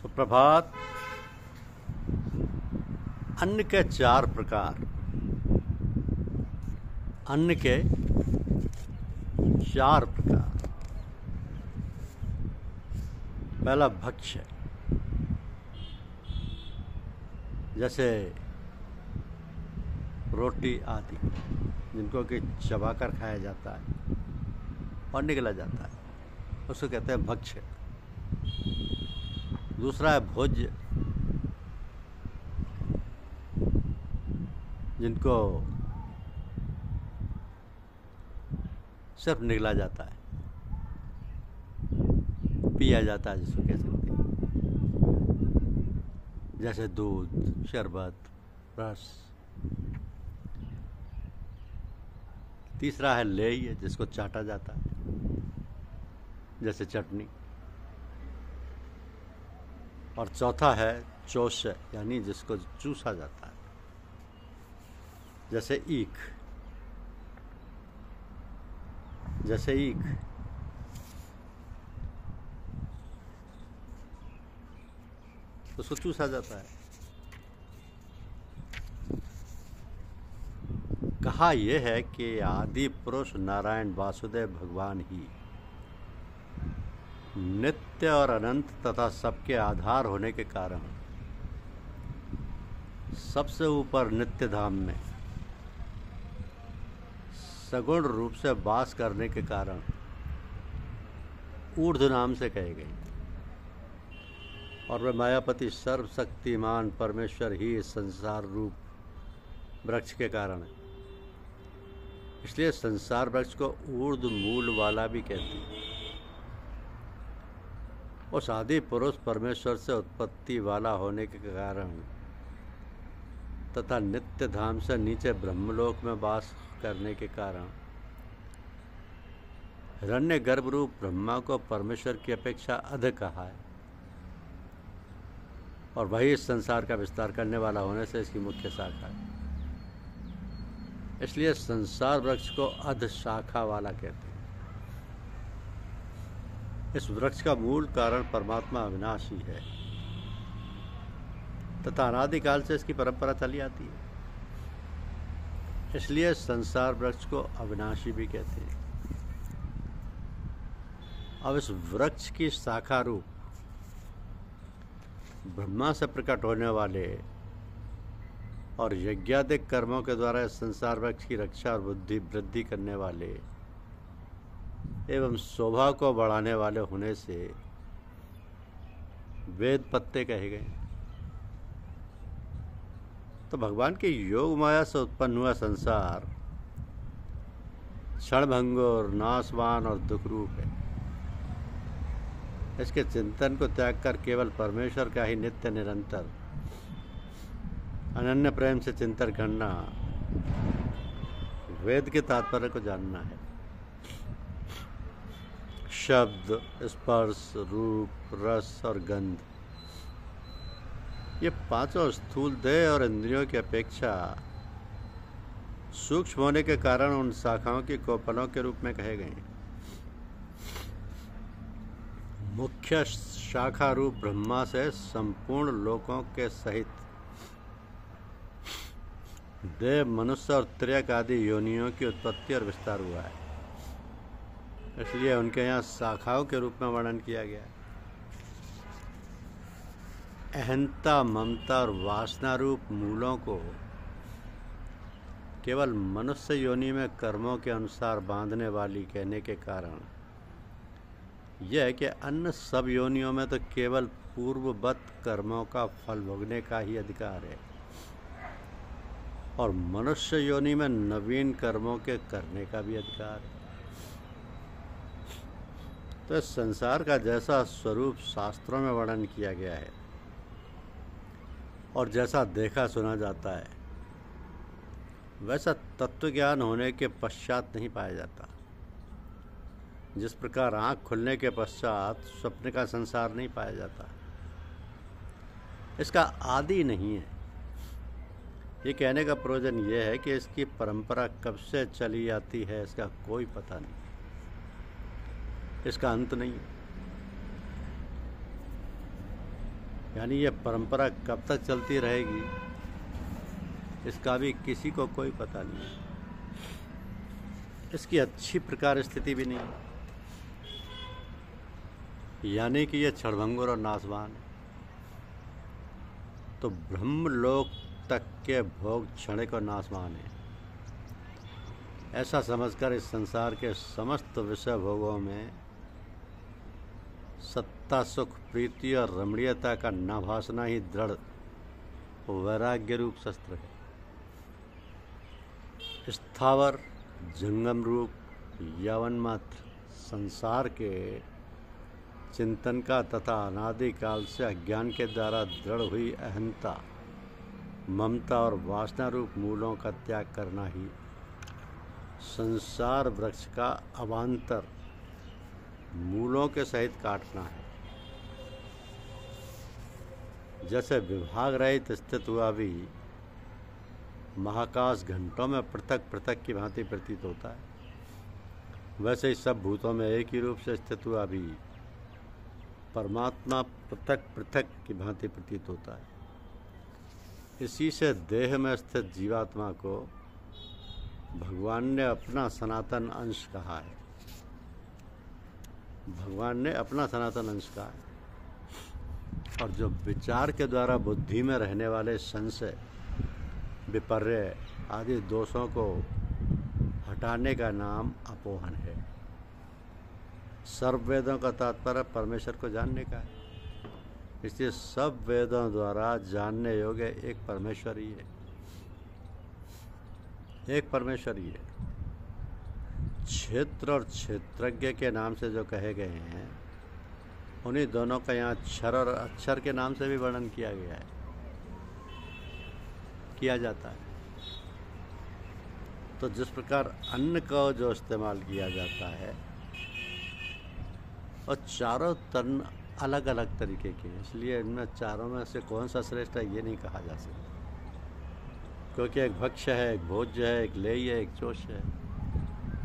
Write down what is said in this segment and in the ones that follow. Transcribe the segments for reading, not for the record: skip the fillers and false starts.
सुप्रभात। अन्न के 4 प्रकार। अन्न के 4 प्रकार। पहला भक्ष्य, जैसे रोटी आदि, जिनको कि चबाकर खाया जाता है और निगला जाता है, उसको कहते हैं भक्ष्य। दूसरा है भोज्य, जिनको सिर्फ निगला जाता है, पिया जाता है, जिसको कह सकते हैं, जैसे दूध, शरबत, रस। तीसरा है लेय, जिसको चाटा जाता है, जैसे चटनी। और चौथा है चोष्य, यानी जिसको चूसा जाता है, जैसे ईख। उसको चूसा जाता है। कहा यह है कि आदि पुरुष नारायण वासुदेव भगवान ही नित्य और अनंत तथा सबके आधार होने के कारण सबसे ऊपर नित्य धाम में सगुण रूप से वास करने के कारण ऊर्ध्व नाम से कहे गए। और वह मायापति सर्वशक्तिमान परमेश्वर ही इस संसार रूप वृक्ष के कारण है। इसलिए संसार वृक्ष को ऊर्ध्व मूल वाला भी कहते हैं। उस आदि पुरुष परमेश्वर से उत्पत्ति वाला होने के कारण तथा नित्य धाम से नीचे ब्रह्मलोक में वास करने के कारण हिरण्य गर्भ रूप ब्रह्मा को परमेश्वर की अपेक्षा अधिक कहा है। और वही इस संसार का विस्तार करने वाला होने से इसकी मुख्य शाखा है। इसलिए संसार वृक्ष को अध शाखा वाला कहते हैं। इस वृक्ष का मूल कारण परमात्मा अविनाशी है तथा अनादिकाल से इसकी परंपरा चली आती है। इसलिए संसार वृक्ष को अविनाशी भी कहते हैं। अब इस वृक्ष की शाखा रूप ब्रह्मा से प्रकट होने वाले और यज्ञादिक कर्मों के द्वारा इस संसार वृक्ष की रक्षा और बुद्धि वृद्धि करने वाले एवं शोभा को बढ़ाने वाले होने से वेद पत्ते कहे गए। तो भगवान के योग माया से उत्पन्न हुआ संसार क्षणभंगुर, नाशवान और दुख रूप है। इसके चिंतन को त्याग कर केवल परमेश्वर का ही नित्य निरंतर अनन्य प्रेम से चिंतन करना वेद के तात्पर्य को जानना है। शब्द, स्पर्श, रूप, रस और गंध, ये पांचों स्थूल देह और इंद्रियों की अपेक्षा सूक्ष्म होने के कारण उन शाखाओं की कोपलों के रूप में कहे गए। मुख्य शाखा रूप ब्रह्मा से संपूर्ण लोकों के सहित देव, मनुष्य और त्र्यक आदि योनियों की उत्पत्ति और विस्तार हुआ है। इसलिए उनके यहाँ शाखाओं के रूप में वर्णन किया गया है। अहंता, ममता और वासना रूप मूलों को केवल मनुष्य योनि में कर्मों के अनुसार बांधने वाली कहने के कारण यह है कि अन्य सब योनियों में तो केवल पूर्ववत कर्मों का फल भोगने का ही अधिकार है और मनुष्य योनि में नवीन कर्मों के करने का भी अधिकार है। तो इस संसार का जैसा स्वरूप शास्त्रों में वर्णन किया गया है और जैसा देखा सुना जाता है, वैसा तत्व ज्ञान होने के पश्चात नहीं पाया जाता। जिस प्रकार आँख खुलने के पश्चात स्वप्न का संसार नहीं पाया जाता, इसका आदि नहीं है। ये कहने का प्रयोजन यह है कि इसकी परंपरा कब से चली आती है, इसका कोई पता नहीं, इसका अंत नहीं है। यानी ये परंपरा कब तक चलती रहेगी इसका भी किसी को कोई पता नहीं है। इसकी अच्छी प्रकार स्थिति भी नहीं है, यानी कि ये क्षणभंगुर और नाशवान है। तो ब्रह्मलोक तक के भोग क्षणिक और नाशवान है। ऐसा समझकर इस संसार के समस्त विषय भोगों में सत्ता, सुख, प्रीति और रमणीयता का न भासना ही दृढ़ वैराग्य रूप शस्त्र है। स्थावर जंगम रूप यवन मात्र संसार के चिंतन का तथा अनादिकाल से अज्ञान के द्वारा दृढ़ हुई अहंता, ममता और वासना रूप मूलों का त्याग करना ही संसार वृक्ष का अवान्तर मूलों के सहित काटना है। जैसे विभाग रहित स्थित हुआ भी महाकाश घंटों में पृथक पृथक की भांति प्रतीत होता है, वैसे ही सब भूतों में एक ही रूप से स्थित हुआ भी परमात्मा पृथक पृथक की भांति प्रतीत होता है। इसी से देह में स्थित जीवात्मा को भगवान ने अपना सनातन अंश कहा है। भगवान ने अपना सनातन अंश कहा है। और जो विचार के द्वारा बुद्धि में रहने वाले संशय, विपर्य आदि दोषों को हटाने का नाम अपोहन है। सर्व वेदों का तात्पर्य परमेश्वर को जानने का है, इसलिए सब वेदों द्वारा जानने योग्य एक परमेश्वर ही है, एक परमेश्वर ही है। क्षेत्र और क्षेत्रज्ञ के नाम से जो कहे गए हैं, उन्हीं दोनों का यहाँ क्षर और अक्षर के नाम से भी वर्णन किया गया है, किया जाता है। तो जिस प्रकार अन्न का जो इस्तेमाल किया जाता है और चारों तन अलग अलग तरीके के हैं, इसलिए इनमें चारों में से कौन सा श्रेष्ठ है ये नहीं कहा जा सकता, क्योंकि एक भक्ष्य है, एक भोज्य है, एक लेय है, एक चोष है,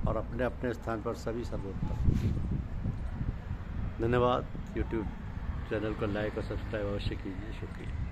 और अपने अपने स्थान पर सभी सर्वोत्तम। धन्यवाद। यूट्यूब चैनल को लाइक और सब्सक्राइब अवश्य कीजिए। शुक्रिया।